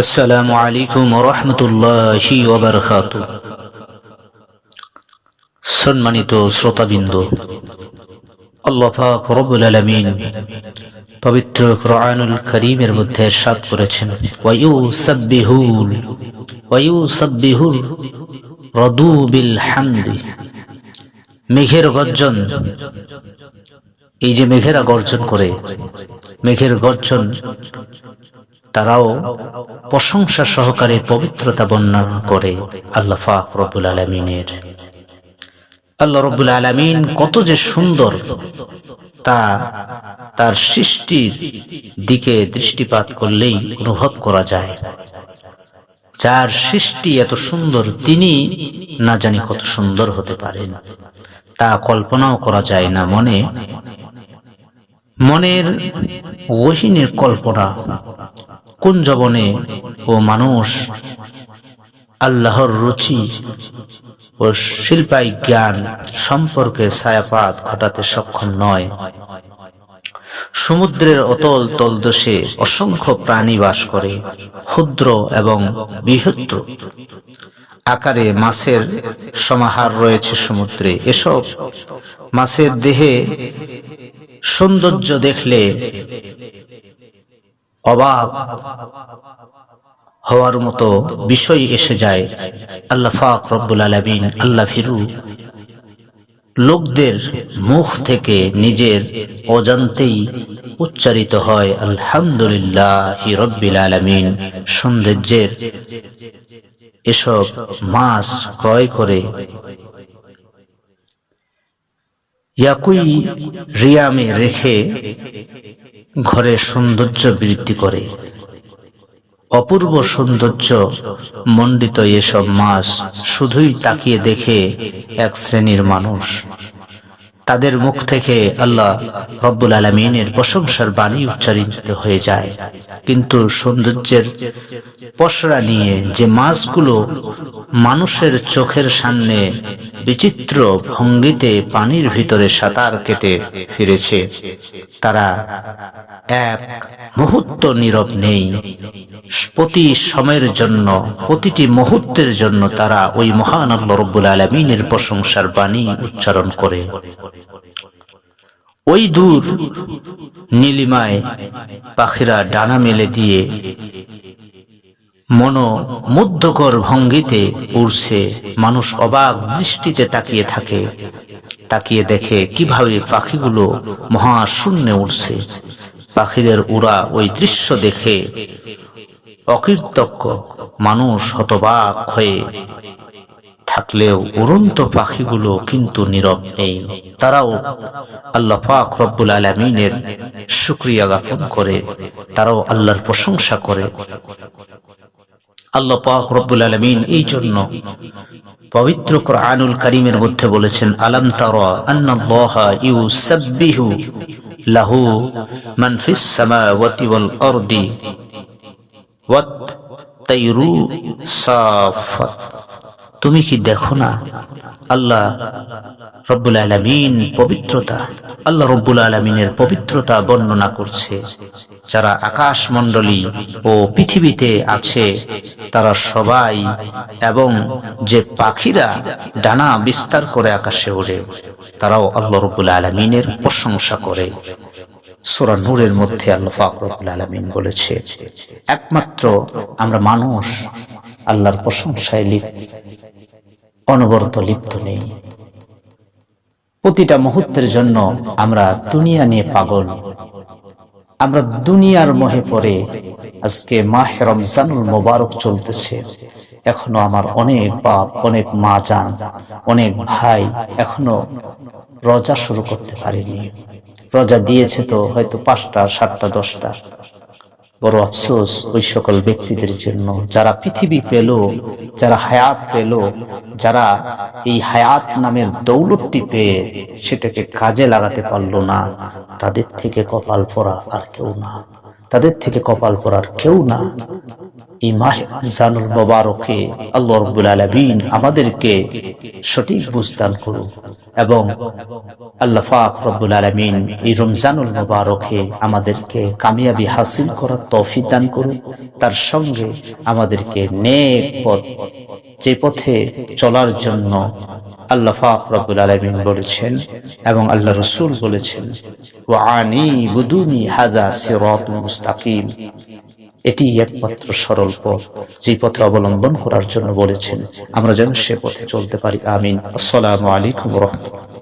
আসসালামু আলাইকুম ওয়া রাহমাতুল্লাহি ওয়া বারাকাতুহু। সম্মানিত শ্রোতাবৃন্দ, আল্লাহ পাক রব্বুল আলামিন পবিত্র কোরআনুল কারীমের মধ্যে ইরশাদ করেছেন, ওয়ায়ুসাব্বিহুর রাদু বিল হামদি। মেঘের গর্জন, এই যে মেঘেরা গর্জন করে, মেঘের গর্জন তারাও প্রশংসা সহকারে পবিত্রতা বর্ণনা করে আল্লাহ পাক রব্বুল আলামিনের। আল্লাহ রব্বুল আলামিন কত যে সুন্দর তা তার সৃষ্টির দিকে দৃষ্টিপাত করলেই অনুভব করা যায়। যার সৃষ্টি এত সুন্দর, তিনি না জানি কত সুন্দর হতে পারেন, তা কল্পনাও করা যায় না। মনের গহীনের কল্পনা কোন জবনে ও মানুষ আল্লাহর রুচি ও শিল্পাই জ্ঞান সম্পর্কে ছায়াপাত ঘটাতে সক্ষম নয়। সমুদ্রের অতল তলদেশে অসংখ্য প্রাণী বাস করে। ক্ষুদ্র এবং বৃহৎ আকারে মাছের সমাহার রয়েছে সমুদ্রে। এসব মাছের দেহে সৌন্দর্য দেখলে অবাক হওয়ার মতো বিষয় এসে যায়। আল্লাহ পাক রব্বুল আলামিন আল্লাহ ভীরু লোকদের মুখ থেকে নিজের অজান্তেই উচ্চারিত হয় আলহামদুলিল্লাহি রাব্বিল আলামিন। সৌন্দর্যের এসব মাছ ক্রয় করে ইয়াকুইরিয়ামে রেখে ঘরে সৌন্দর্য বৃদ্ধি করে। অপূর্ব সৌন্দর্য মণ্ডিত এসব মাছ শুধুই তাকিয়ে দেখে এক শ্রেণীর মানুষ। তাদের মুখ থেকে আল্লাহ রব্বুল আলামিনের প্রশংসার বাণী উচ্চারিত হয়ে যায়। কিন্তু সৌন্দর্যের পসরা নিয়ে যে মাছগুলো মানুষের চোখের সামনে বিচিত্র ভঙ্গিতে পানির ভিতরে সাঁতার কেটে ফিরেছে, তারা এক মুহূর্ত নীরব নেই। প্রতি সময়ের জন্য, প্রতিটি মুহূর্তের জন্য তারা ওই মহান আল্লাহ রব্বুল আলামিনের প্রশংসার বাণী উচ্চারণ করে। ওই দূর নীলিমায় পাখিরা ডানা মেলে দিয়ে মনোমুগ্ধকর ভঙ্গিতে উড়ছে। মানুষ অবাক দৃষ্টিতে তাকিয়ে থাকে, তাকিয়ে দেখে কিভাবে পাখিগুলো মহাশূন্যে উড়ছে। পাখিদের উড়া ওই দৃশ্য দেখে অকৃতজ্ঞ মানুষ হতবাক হয়ে থাকলেও উড়ন্ত পাখিগুলো কিন্তু নীরব নেই। তারাও আল্লাহ পাক রব্বুল আলামিনের শুকরিয়া জ্ঞাপন করে, তারাও আল্লাহর প্রশংসা করে। আল্লাহ পাক রব্বুল আলামিন এই জন্য পবিত্র কোরআনুল কারীমের মধ্যে বলেছেন, আলাম তারা আন্নাল্লাহা ইউসাব্বিহু লাহু মান ফিস সামাওয়াতি ওয়াল আরদি ওয়াত তাইরু সাফাত। তুমি কি দেখো না আল্লাহ রব্বুল আলামিন পবিত্রতা, আল্লাহ রব্বুল আলামিনের পবিত্রতা বর্ণনা করছে। যারা আকাশ মণ্ডলী ও পৃথিবীতে আছে তারা সবাই, এবং যে পাখিরা ডানা বিস্তার করে আকাশে ওড়ে, তারাও আল্লাহ রব্বুল আলামিনের প্রশংসা করে। সূরা নূরের মধ্যে আল্লাহ পাক রব্বুল আলামিন বলেছে, একমাত্র আমরা মানুষ আল্লাহর প্রশংসায় অনবরত লিপ্ত নেই। প্রতিটা মুহূর্তের জন্য আমরা দুনিয়া নিয়ে পাগল, আমরা দুনিয়ার মোহে পড়ে। আজকে মাহে রমজানুল মোবারক চলতেছে, এখনো আমার অনেক বাপ, অনেক মা জান, অনেক ভাই এখনো রোজা শুরু করতে পারেনি। রোজা দিয়েছে তো হয়তো 5টা, 7টা, 10টা। বড় আফসোস ওই সকল ব্যক্তিদের জন্য যারা পৃথিবী পেল, যারা হায়াত পেল, যারা এই হায়াত নামের দৌলতটি পেয়ে সেটাকে কাজে লাগাতে পারলো না। তাদের থেকে কপাল পোড়া আর কেউ না, তাদের থেকে কপাল পোড়ার কেউ না। এই মাহে রমজানুল মুবারকে আল্লাহ রাব্বুল আলামিন আমাদেরকে সঠিক বুঝদান করুন এবং আল্লাহ পাক রব্বুল আলামিন এই রমজানুল মুবারকে আমাদেরকে কামিয়াবি হাসিল করার তৌফিক দান করুন। তার সঙ্গে আমাদেরকে নেক পথ, যে পথে চলার জন্য আল্লাহ পাক রব্বুল আলামিন বলেছেন এবং আল্লাহ রাসূল বলেছেন, ওয়া আনি বুদুনি হাযা সিরাতুল মুস্তাকিম, এটি একমাত্র সরল পথ, যে পথে অবলম্বন করার জন্য বলেছেন। আমরা যেন সে পথে চলতে পারি। আমিন। আসসালামু আলাইকুম ওয়া রাহমাতুল্লাহ।